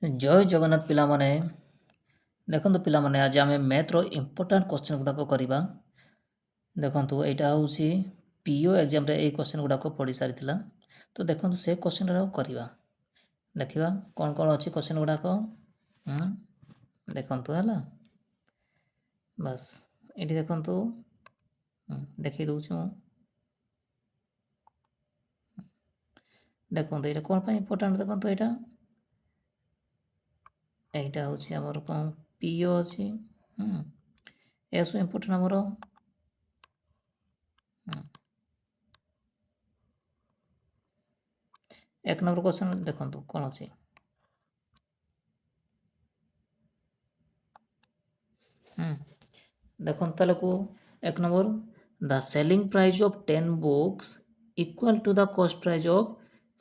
जय जगन्नाथ पिलामाने देखंतु पिलामाने आज आमे मैथ रो इंपोर्टेंट क्वेश्चन गुडा को करिबा। देखंतु एटा होउची पीओ एग्जाम रे ए क्वेश्चन गुडा को पढी सारिथिला तो देखंतु से क्वेश्चन रा करिबा। देखिबा कोन कोन अछि क्वेश्चन गुडा को देखंतु हला बस एटी देखंतु देखि दउछु देखंतु एटा कोन पय इंपोर्टेंट देखंतु एटा होउची हमर कोन पीओ अछि एसो इंपोर्टेंट हमरो एक नंबर क्वेश्चन देखंतु कोन अछि देखंतु ताले को एक number the selling price of 10 books equal to the cost price of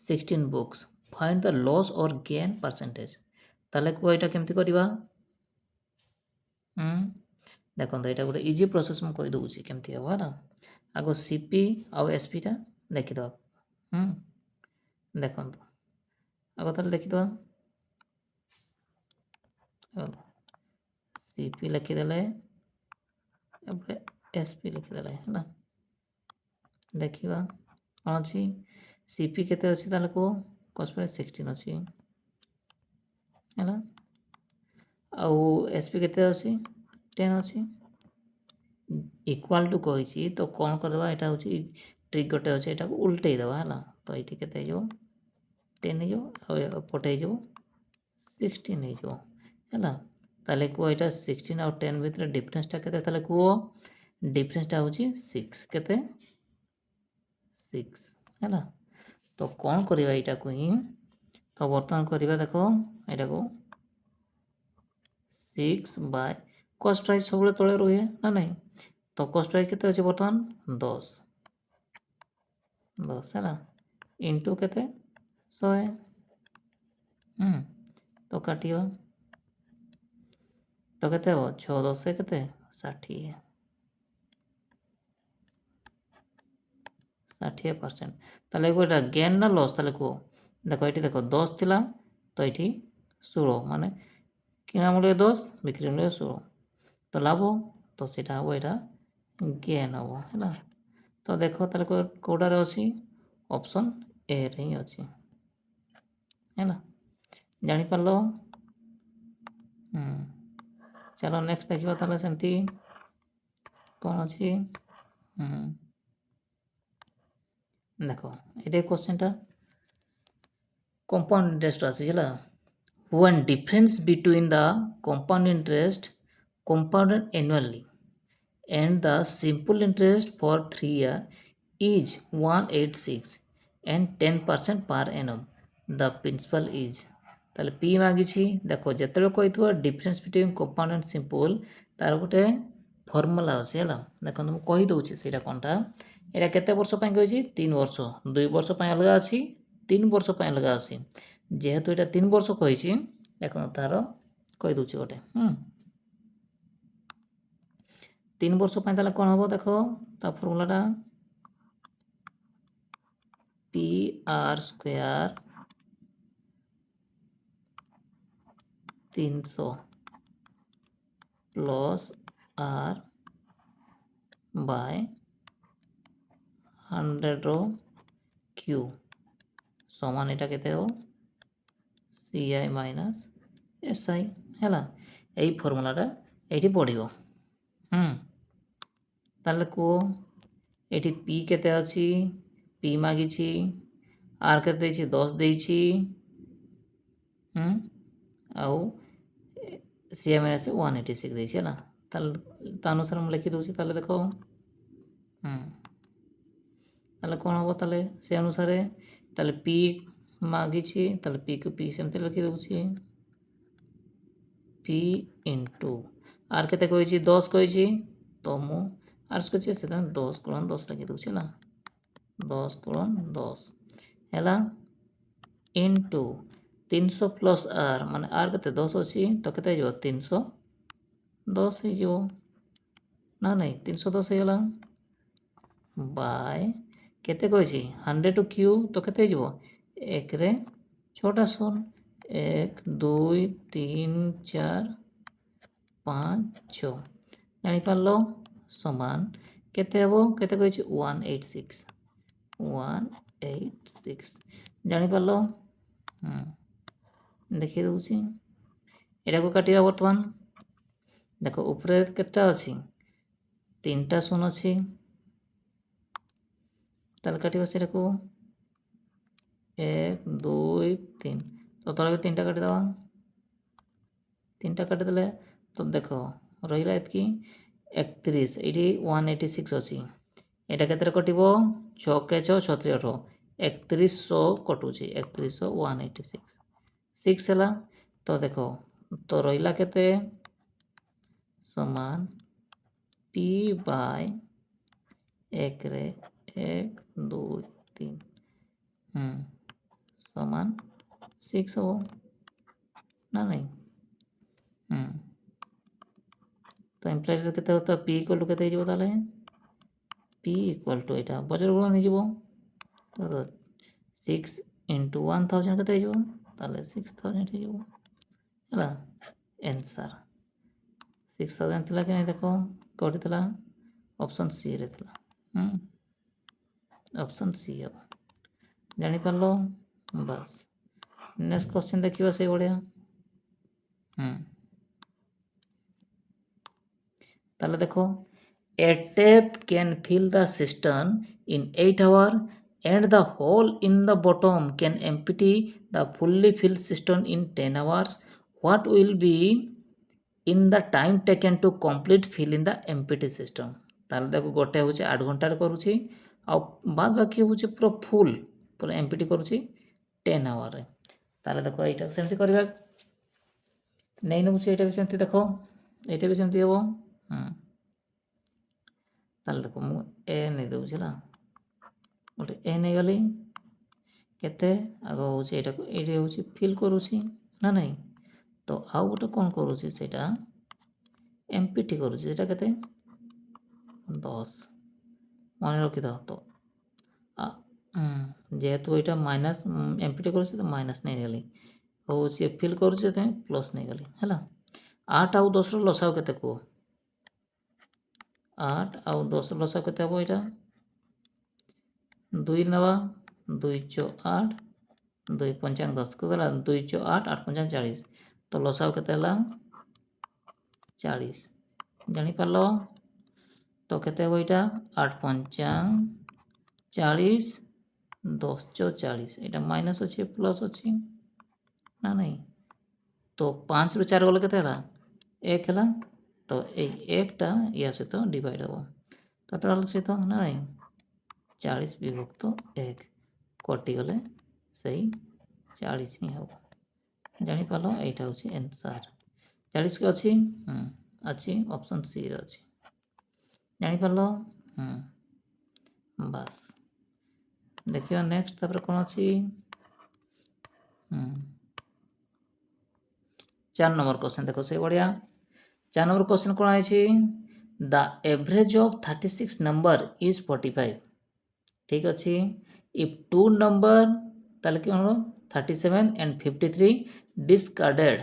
16 books find the loss or gain percentage ताले को एटा केमति करिबा देखंतु एटा गोटे इजी प्रोसेस म कहि दउची केमति हबा ना आगो सीपी आ एसपी टा देखि दो देखंतु आगो ताले देखि दो सीपी लिखि देले एबे एसपी लिखि देले है ना देखिबा कोन अछि सीपी केते अछि ताले को कॉस्ट प्राइस 16 अछि है ना आ एसपी केते अछि 10 अछि इक्वल टू कहिछि तो कोन करबा एटा होछि ट्रिक गोटे अछि एटा को उल्टै देबा है ना तो एठी केते जो 10 जो आ पटे जो 16 हे जो है ना ताले को एटा 16 और 10 भितर डिफरेंस टा केते ताले को डिफरेंस टा होछि 6 केते 6 है ना तो कौन करिबा एटा को ही तो वर्तमान करिबा देखो एटा को 6 बाय कॉस्ट प्राइस सब तळे रहे ना नहीं तो कॉस्ट प्राइस केते अछि वर्तमान 10 10 है ना इनटू केते 100 तो काटियो तो केते हो 6 10 से केते 60 60% ताले कोटा गेन ना लॉस ताले को देखो एठी देखो 10 थिला तो एठी 16 माने किना मूल्य 10 बिक्री मूल्य 16 तो लाभ तो सेटा हो एटा गेन हो है ना तो देखो ताले को कोडा रे अछि ऑप्शन ए रे ही अछि है ना जानि पालो चलो नेक्स्ट देखिबा ताले सेमती कोन अछि देखो एटे क्वेश्चन टा compound interest अछि हला when difference between the compound interest compounded annually and the simple interest for 3 year is 186 and 10% per annum the principal is ताले p मागी छी देखो जेतले कहिथो difference between compound and simple तार गोटे फार्मूला अछि हला देखो हम कहि दउछि सेटा कोनटा एटा केते वर्ष पय कहिछि 3 वर्ष 2 वर्ष पय अलगा अछि 3 वर्ष पय अलगा अछि जेहेतु एटा 3 वर्ष कहिछि देखो तार कहि दउछि गोटे 3 वर्ष पय ताले कोन हबो देखो ता फार्मूला टा P R square 300 plus R by 100 रो क्यू समान एटा केते हो सी आई माइनस एस आई हैला एई फार्मूला टा एठी पडियो ताले को एठी पी केते अछि पी मागी छी आर केते दै छी 10 दै छी आउ सी आई माइनस 186 दै छी हैला ताले ता अनुसार हम लिखि दउछी ताले देखो ताले कोन हबो ताले से अनुसार ताले पी मागी छी ताले पी को पी सेमते लिखि दउछी पी इनटू आर केते कहै छी 10 कहै छी तो मु आर को छी से 10 गुणन 10 लिखि दउछी ना 10 गुणन 10 हैला इनटू 300 प्लस आर माने आर केते 10 अछि तो केते जो 310 हे जो ना नहीं 310 हे गला बाय केते कहै छी 100 टू क्यू तो केते जीवो 1 रे छोटा शून्य 1 2 3 4 5 6 ଜାଣିପାରିଲ ସମାନ କେତେ ହେବ କେତେ କହିଛି 186 ଜାଣିପାରିଲ ଦେଖେଇ ଦେଉଛି ଏଟାକୁ କାଟିବା ବର୍ତ୍ତମାନ ଦେଖ ଉପରେ କେତେଟା ଅଛି 3ଟା ଶୂନ ଅଛି ତାହେଲେ କାଟିବା ସେଟାକୁ 1 2 3 ତ ତଳେ 3ଟା କାଟିଦେବା 3ଟା କାଟିଦେଲେ ତ ଦେଖ ରହିଲା ଏତିକି 31 ଏଇଠି 186 ଅଛି ଏଇଟା କେତେରେ କଟିବ 6 କେ 6 36 18 3100 କଟୁଛି 3100 186 6 ହେଲା ତ ଦେଖ ତ ରହିଲା କେତେ ସମାନ p ବାଇ 1 ରେ 1 2 3 ସମାନ 6 ହେବ ନା ନାହିଁ ତ ଇମ୍ପ୍ଲାଏଡ୍ କେତେ ହେବ ତ p ଇକ୍ୱାଲ୍ ଟୁ କେତେ ହେଇଯିବ ତାହେଲେ p ଇକ୍ୱାଲ୍ ଟୁ ଏଇଟା ବଜ୍ର ଗୁଣ ନେଇଯିବ ତ 6 into 1000 କେତେ ହେଇଯିବ ତାହେଲେ 6000 ହେଇଯିବ ହେଲା ଆନ୍ସର୍ 6000 ଥିଲା କି ନାହିଁ ଦେଖ କେଉଁଠି ଥିଲା ଅପସନ୍ ସି ରେ ଥିଲା ଅପସନ୍ ସି ହେବ ଜାଣିପାରିଲ ବାସ୍ ନେକ୍ସଟ କ୍ୱେଶ୍ଚନ୍ ଦେଖିବା ସେଇଭଳିଆ ତାହେଲେ ଦେଖ a tap can fill the cistern in 8 hours and the hole in the bottom can empty the fully filled cistern in 10 hours what will be in the time taken to complete fill in the empty cistern ତାହେଲେ ଦେଖ ଗୋଟେ ହେଉଛି 8 ଘଣ୍ଟାରେ କରୁଛି ଆଉ ବାଦ ବାକି ହେଉଛି ପୁରା ଫୁଲ୍ ପୁରା ଏମ୍ପିଟି କରୁଛି 10 ଆୱାରରେ ତାହେଲେ ଦେଖ ଏଇଟା ସେମିତି କରିବା ନେଇ ନେଉଛି ଏଇଟା ବି ସେମିତି ଦେଖ ଏଇଟା ବି ସେମିତି ହେବ ତାହେଲେ ଦେଖ ମୁଁ ଏ ନେଇଦେଉଛି ହେଲା ଗୋଟେ ଏ ନେଇଗଲି କେତେ ଆଗ ହେଉଛି ଏଇଟାକୁ ଏଇଠି ହେଉଛି ଫିଲ୍ କରୁଛି ନା ନାହିଁ ତ ଆଉ ଗୋଟେ କ'ଣ କରୁଛି ସେଇଟା ଏମ୍ପିଟି କରୁଛି ସେଇଟା କେତେ 10 ମନେ ରଖିଥାଅ ତ ଯେହେତୁ ଏଇଟା ମାଇନସ୍ ଏମ୍ପିଟି କରୁଛି ତ ମାଇନସ୍ ନେଇଗଲି ହେଉଛି ଫିଲ୍ କରୁଛି ସେଥିପାଇଁ ପ୍ଲସ୍ ନେଇଗଲି ହେଲା 8 ଆଉ 10ର ଲସାଉ କେତେ କୁହ 8 ଆଉ 10 ଲସାଉ କେତେ ହେବ ଏଇଟା 2 ନେବା 2 ଚ 8 2 5 10 କେତେ ହେଲା 2 ଚ 8 8 5 40 ତ ଲସାଉ କେତେ ହେଲା 40 ଜାଣିପାରିଲ ତ କେତେ ହେବ ଏଇଟା 8 5 40 10 ଚ 40 ଏଇଟା ମାଇନସ୍ ଅଛି ପ୍ଲସ୍ ଅଛି ନା ନାହିଁ ତ 5ରୁ 4 ଗଲେ କେତେ ହେଲା 1 ହେଲା ତ ଏଇ 1ଟା ୟା ସହିତ ଡିଭାଇଡ୍ ହେବ ତ ଟୋଟାଲ୍ ସହିତ ନା ନାହିଁ 40 ବିଭକ୍ତ 1 କଟିଗଲେ ସେଇ 40 ହିଁ ହେବ ଜାଣିପାରିଲ ଏଇଟା ହେଉଛି ଆନ୍ସର୍ 40 କି ଅଛି ଅଛି ଅପସନ୍ ସିରେ ଅଛି ଜାଣିପାରିଲ ବାସ୍ ଦେଖିବା ନେକ୍ସଟ ତାପରେ କ'ଣ ଅଛି 4 ନମ୍ବର କ୍ୱେଶ୍ଚନ୍ ଦେଖ ସେଇଭଳିଆ 4 ନମ୍ବର କ୍ୱେଶ୍ଚନ୍ କ'ଣ ହେଇଛି ଦ ଏଭରେଜ ଅଫ୍ 36 ନମ୍ବର ଇଜ୍ 45 ଠିକ୍ ଅଛି ଇଫ୍ 2 ନମ୍ବର ତାହେଲେ କ'ଣ ହେବ 37 and 53 discarded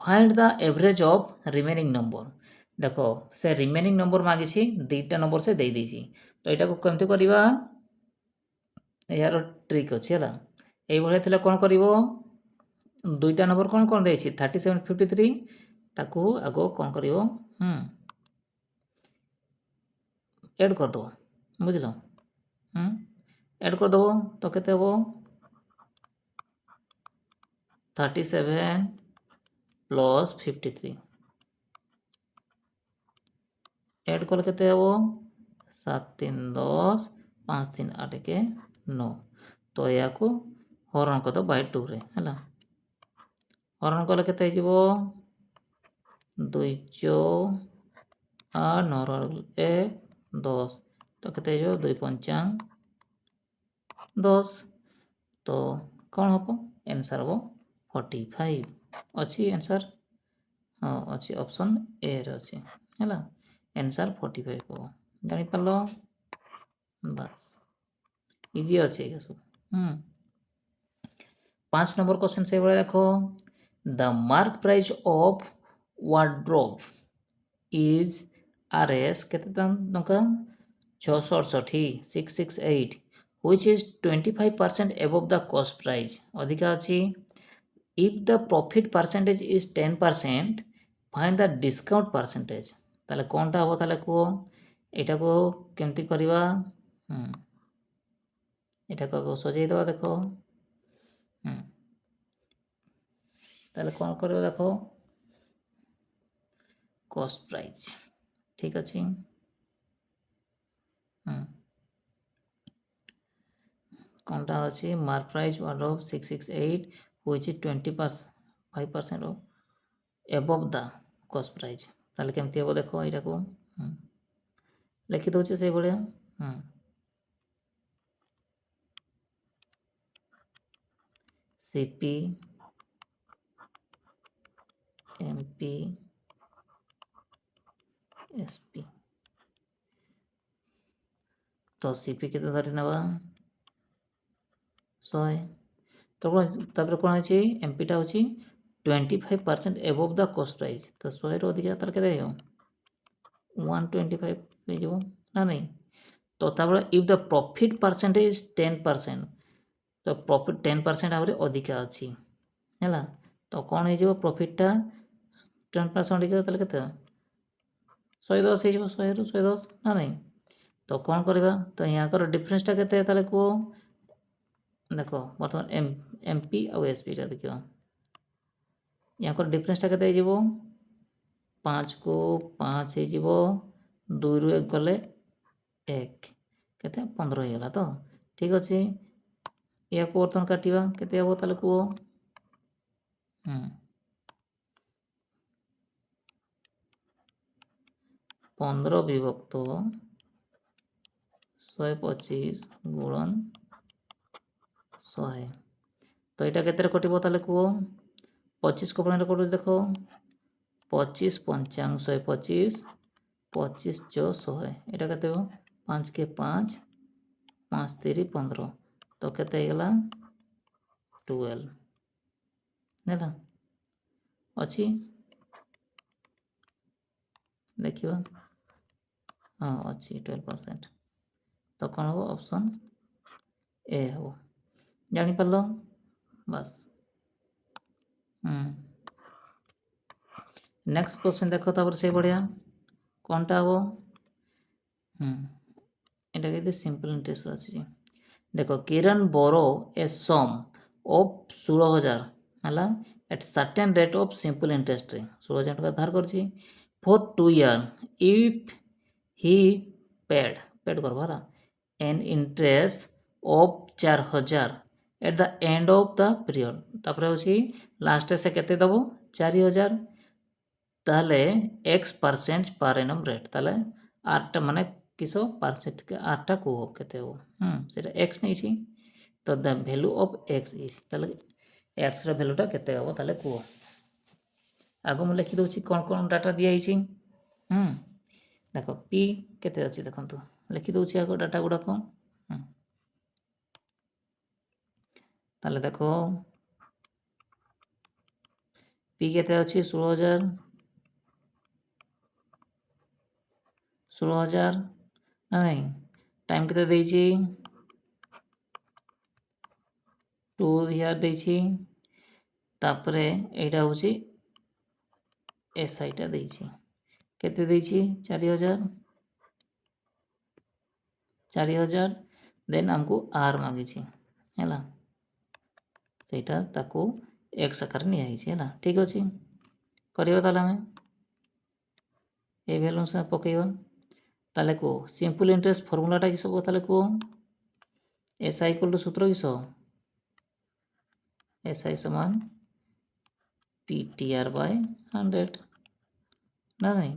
find the average of remaining number ଦେଖ ସେ ରିମେନିଂ ନମ୍ବର ମାଗିଛି 2ଟା ନମ୍ବର ସେ ଦେଇଦେଇଛି ତ ଏଇଟାକୁ କେମିତି କରିବା ଏହାର ଟ୍ରିକ୍ ଅଛି ହେଲା ଏଇଭଳିଆ ଥିଲେ କ'ଣ କରିବ 2ଟା ନମ୍ବର କ'ଣ କ'ଣ ଦେଇଛି 37 53 ତାକୁ ଆଗ କ'ଣ କରିବ ଏଡ୍ କରିଦେବ ବୁଝିଲ ଏଡ୍ କରିଦେବ ତ କେତେ ହେବ 37 ପ୍ଲସ୍ 53 ଏଡ୍ କଲେ କେତେ ହେବ 7 3 10 5 3 8 1 9 ତ ଏହାକୁ ହରଣ କରିଦେବ ବାଇ 2ରେ ହେଲା ହରଣ କଲେ କେତେ ହେଇଯିବ 2 ଚ 8 9 1 10 ତ କେତେ ହେଇଯିବ 2 5 10 ତ କ'ଣ ହେବ ଆନ୍ସର୍ ହେବ 45 ଅଛି ଆନ୍ସର୍ ହଁ ଅଛି ଅପସନ୍ ଏରେ ଅଛି ହେଲା ଆନ୍ସର୍ 45 ହେବ ଜାଣିପାରିଲ ବାସ୍ ଇଜି ଅଛି ଏଇଟା ସବୁ 5 नंबर क्वेश्चन से भाई देखो the mark price of wardrobe is RS केते टंका 668 668 which is 25% above the cost price अधिका अछि if the profit percentage is 10% find the discount percentage ताले कोनटा हो ताले को एटा को केमती करिवा एटा को सजेई दवा देखो ताले कोन करबो देखो कॉस्ट प्राइस ठीक अछि कोनटा अछि mark price wardrobe 668 which is 25% of above the cost price ताले केमती हो देखो एटा को लिखि दउचे से बढिया सीपी एमपी एसपी तो सीपी केते धरि नबा 100 तापर कोन अछि एमपी टा अछि 25% above the cost price तो 100 रो अधिका तार केते हो 125 पे जो ना नहीं तो तापर if the profit percentage is 10% तो प्रॉफिट 10% आउरे अधिका अछि हैला तो कोन हे जो प्रॉफिट टा 10% अधिका ताले केते 110 हे जो 100 रो 110 ना नहीं तो कौन करवा तो यहाँ कर डिफरेंस टा केते ताले को देखो बर्तमान एमपी और एसपी टा देखियो यहाँ कर डिफरेंस टा केते जीवो 5 को 5 हे जीवो 2 रु 1 गले 1 केते 15 हे गला तो ठीक अछि या को बर्तमान काटिबा केते हबो ताले को 15 विभक्त 125 गुणन 100 तो यहाँ केते कटिबो ताले को 25 को बने कटु देखो 25 पंचांग 125 25 जो 100 एटा केते हो 5 के 5 5 3 15 तो केते गला 12 नेला अछि देखिबा हां अछि 12% तो कौन हो ऑप्शन ए हो जानी पल्लो बस नेक्स्ट क्वेश्चन देखो तापर से बढ़िया कोनटा हो एटा के सिंपल इंटरेस्ट अछि देखो किरण बोरो ए सम ऑफ 16000 हला at certain rate of simple interest 16000 टका धार करछि for 2 year if he paid करबा an interest of 4000 at the end of the period तापर होछि लास्ट से केते दबो 4000 ताले x% पर एनम रेट ताले 8 माने किसो परसेंट के 8 को केते हो सेटा x नै छि तो the value of x is ताले x रो वैल्यू टा केते हो ताले को आगो म लिखि दोछि कोन कोन डाटा दिया छि देखो p केते अछि देखंतु लिखि दोछि आगो डाटा गुडा को ताले देखो p केते अछि 16000 16000 नहीं टाइम केते देई छि 2 ईयर देई छि तापरे एटा होछि एसआई टा देई छि केते देई छि 4000 4000 देन हमको आर मांगी छि हैला सेटा ताको x आकार नि आइ छि हैला ठीक अछि करियो ताले हम ए वैल्यू से पकेइबा ताले को सिंपल इंटरेस्ट फार्मूला टा किसो ताले को एस आई इक्वल टू सूत्र किसो एस आई समान पीटीआर बाय 100 ना नहीं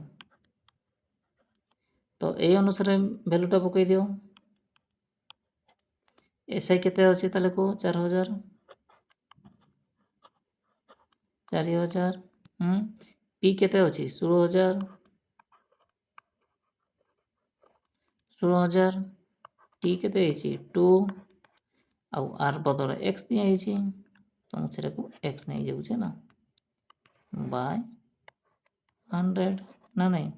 तो ए अनुसार वैल्यू टा पकई दियो एस आई केते अछि ताले को 4000 4000 पी केते अछि 16000 16000 टी केते अछि 2 आउ आर बदल x दिया अछि तो मुझे एक्स नहीं जाऊे ना बाय 100 ना नहीं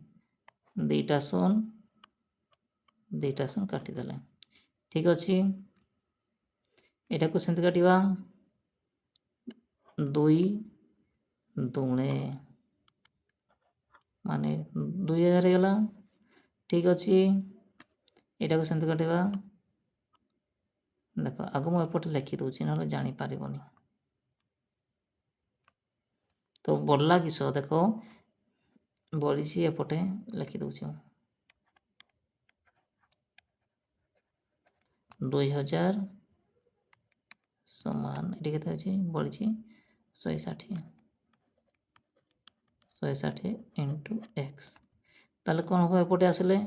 दुईटा शून काटिदेले ठीक अच्छे यहाँ को सेमती काटिबा 2 दुणे माने 2000 गला ठीक अच्छे यहाँ को सेमती काटिबा देख आग मुझे लिखि दूसरी ना जापारबनी तो बढ़ला किस देख बढ़ी एपटे लिखि दूँ 2000 समान ये के बढ़ी 160 इंटू एक्स ताले कौन हम एपटे आसिले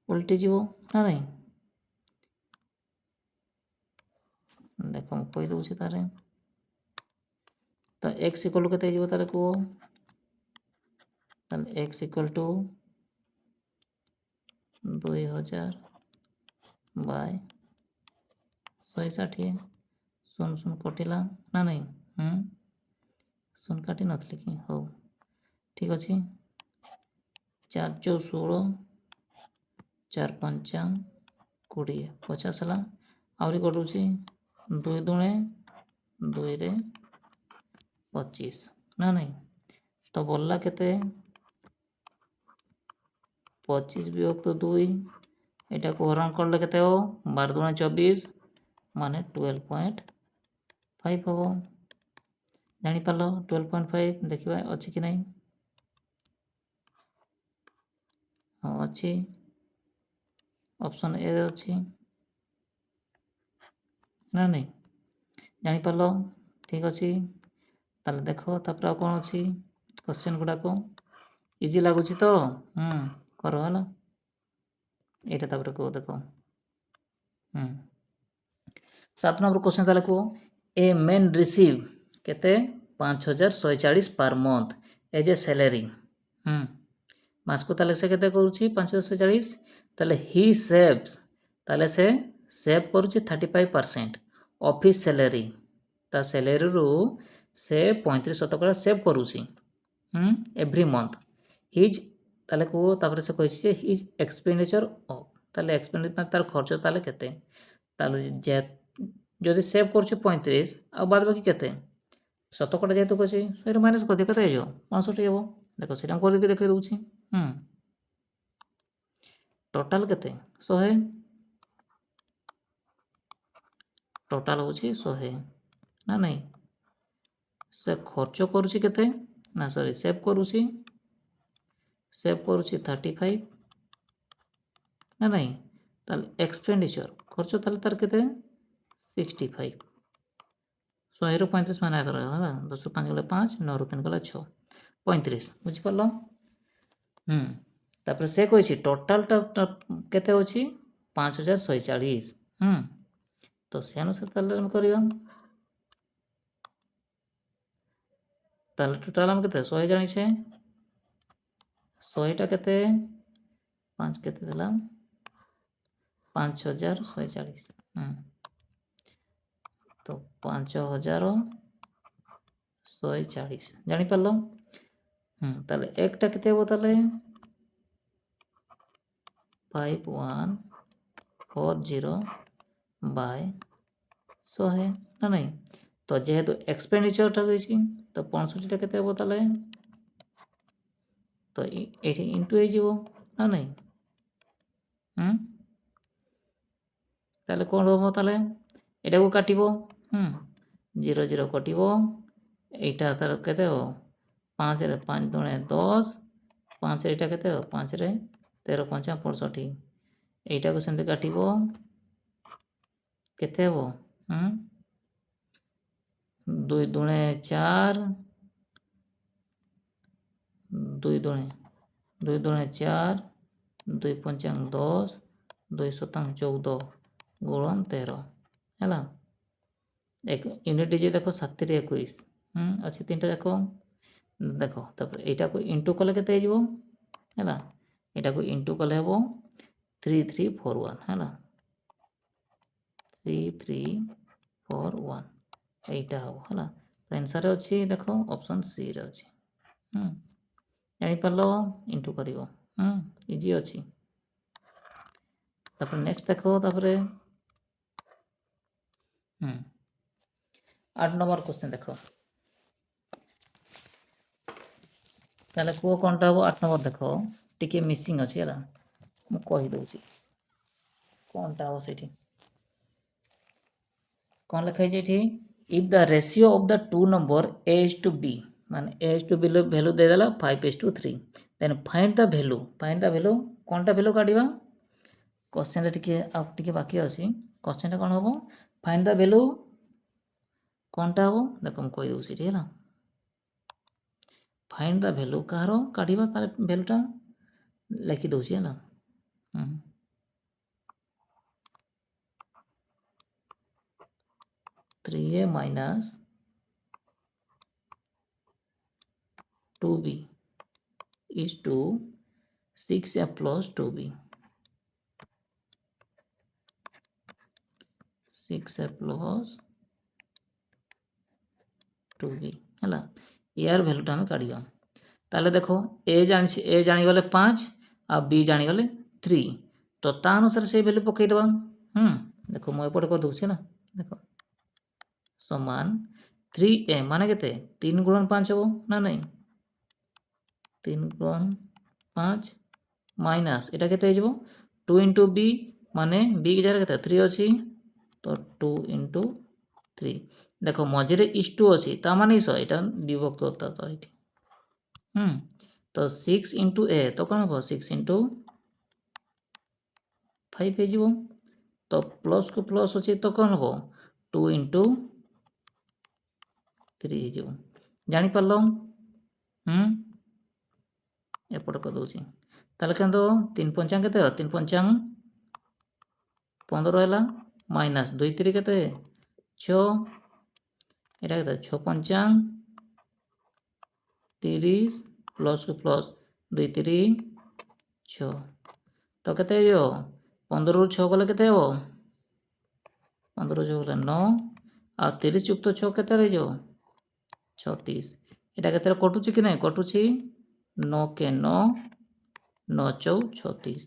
उल्टी जीव ना नहीं देख मुझे कहीदे तार तो एक्स इक्वल टू के तार कह एक्स इक्वल टू 2000 बाय 160 शून शून कटिला ना नहीं शून काटी नी कि हो ठीक अच्छे 4 चौ 16 4 5 20 50 है आहरी कटुची 2 दुणे 2 रे 25 ना नहीं तो बोलला केते 25 विभक्त 2 यहाँ को हरण कर के 12 दुणे 24 माने 12.5 हम जापार 12.5 देखा अच्छी कि नहीं हाँ अच्छी ऑप्शन ए अच्छी ना नहीं जापार ठीक अच्छे ताले देख तापर कौन अच्छी क्वेश्चन गुड़ाक इजी लगुच तो कर है यहाँ तापर कह देख 7 नंबर क्वेश्चन ताले कह ए मैन रिसीव केते 5140 per month as a salary मास को ताले से केते करूची 5140 ताले ही सेव्स ताले से सेव करूची 35% ऑफ हिज सैलरी ता सैलरी रू से 35% सेव करूची एवरी मंथ हिज ताले को तापर से कहिछि हिज एक्सपेंडिचर ऑफ ताले एक्सपेंडिचर तार खर्च ताले केते ताले जे जदि सेव करूची 35 आ बाद बाकी केते शतकड़ा जेहेतु कही सही माइनस कर दिए के 65 हे देख से करके देखे दूसरी टोटाल केते 100 टोटाल हूँ 100 ना नहीं से खर्च करुँची केते ना सॉरी सेव करुँची 35 ना नहीं ताले एक्सपेंडिचर खर्च ताले तार केते 65 100 रू 35 माने आगर है 10 रू 5 गले 5 9 रू 3 गले 6 35 बुझिपार तापर से कही टोटाल केते अच्छी 5140 तो से अनुसार करवा टोटाल आम के 100 जानी 100टा के 5 के 5140 तो 5140 जापार ताले एकटा के 5140 बाय 100 ना नहीं तो जेहेतु एक्सपेंडिचर गई तो 65टा के तो ये इंटू हो ना नहीं ताले कौन हम ताले एटा को काटिबो 0 0 कटिबो एटा तार केते 5 रे 5 दुणे 10 5 एटा केते 5 रे 13 5 65 एटा को सेमते काटिबो केते हो 2 दुणे 4 2 दुणे 4 2 5 10 2 7 14 गुणन 13 है एक यूनिट डिजिट देखो 7 रे 21 अच्छे 3टा देखो देखो तापर एटा को इंटू कले केते हो है एटा को इंटू कले हो 3341 है 3341 এইটা হবো হ্যাঁ ତ ଆନ୍ସର୍ ଅଛି ଦେଖ ଅପସନ୍ ସି ରେ ଅଛି। ଜାଣିପାରିଲ ଇଣ୍ଟୁ କରିବ। ଇଜି ଅଛି। ତାପରେ ନେକ୍ସଟ ଦେଖ ତାପରେ 8 ନମ୍ବର क्वेश्चन ଦେଖ। ତାହେଲେ କୁହ କ'ଣଟା ହେବ 8 ନମ୍ବର ଦେଖ ଟିକେ ମିସିଂ ଅଛି ହେଲା ମୁଁ କହିଦେଉଛି କ'ଣଟା ହେବ ସେଇଠି କ'ଣ ଲେଖା ହେଇଛି ଏଠି if the ratio of the two number a is to b ମାନେ a is to b value ଦେଇଦେଲା 5:3 then find the value କ'ଣଟା value କାଢ଼ିବା क्वेश्चन ଟିକେ ଆଉ ଟିକେ ବାକି ଅଛି क्वेश्चन କ'ଣ ହେବ find the value କ'ଣଟା ହେବ ଦେଖ ମୁଁ କହିଦେଉଛି ଏଠି ହେଲା find the value କାହାର କାଢ଼ିବା ତାର ଭ୍ୟାଲୁଟା ଲେଖି ଦେଉଛି ହେଲା 3a minus 2b is to 6a plus 2b 6a plus 2b ହେଲା यार भैल्यूटा आम काढ़ा ताले देखो ए जानीगले 5 आ बी जानीगले 3 तो ता अनुसार से भैल्यू पकईदे देखो मुझे कर दूसरी ना देख समान 3a माने के 3 गुणन 5 हम ना नहीं 3 गुणन 5 माइनस एटा के 2 इंटू बी माने बी की जगह के 3 अच्छी तो 2 इंटू 3 देखो मझे इस टू अच्छी ताने यहाँ विभक्त तो ये तो 6 इंटू ए तो कौन हम 6 इंटू 5 हो तो प्लस को प्लस अच्छे तो कौन हम 2 इंटू 3 हो जापार एपट कर दूसरी ताले क्या 3 पंचांग के 3 पंचांग 15 है माइनस 2 3 के 6 यहाँ के 6 पंचांग 30 प्लस को प्लस 2 3 6 तो के 15 रु 6 गले के 15 6 गले 9 आ 30 युक्त 6 के 36 यहाँ के कटुची कि नहीं कटुची 9 के 9 9 4 36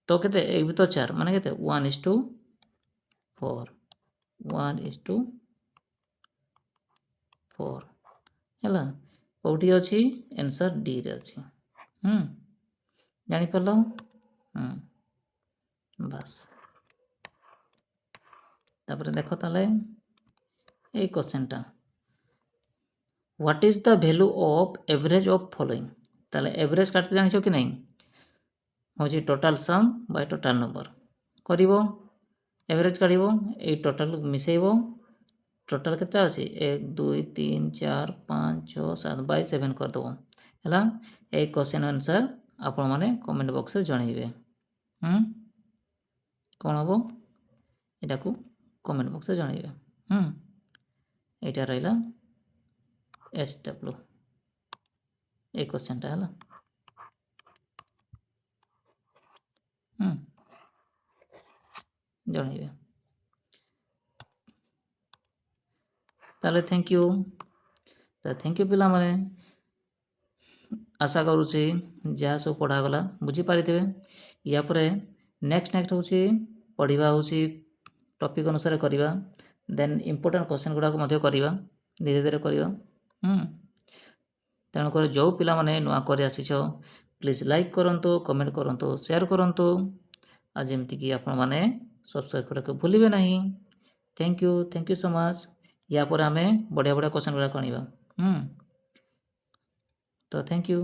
तो के एक भी तो 4 माने के 1:4 1:4 है कौटी अच्छी आंसर डी रे अच्छी जापार बस तापर देख ताले ए क्वेश्चन टा what is the value of average of following ताले एवरेज काटते जानिछो कि नहीं होची total sum by total number करिवो एवरेज काढिवो ए टोटल मिसेइवो टोटल केते अछि 1 2 3 4 5 6 7 बाय 7 कर दबो हला ए क्वेश्चन आंसर आपण माने कमेंट बॉक्स रे जणाइबे कोन हबो एटा को कमेंट बॉक्स रे जणाइबे एटा रहिला SW ए क्वेश्चन टा हला जणाइबे ताले थैंक यू पिला माने आशा करूची जहाँ सब पढ़ा गला बुझी पारिथिबे या परे नेक्स्ट होची पढ़िबा होची टॉपिक अनुसार करिबा देन इंपोर्टेंट क्वेश्चन गुडा को मध्य करिबा धीरे धीरे करिबा तेणु कर जो पिला माने नुआ करे आसीछो प्लीज लाइक करंतु कमेंट करंतु शेयर करंतु आ जेमति कि आपण माने सब्सक्राइब करके भूलिबे नहीं थैंक यू सो मच या पर आमे बढ़िया बढ़िया क्वेश्चन गुडा कनिबा तो थैंक यू।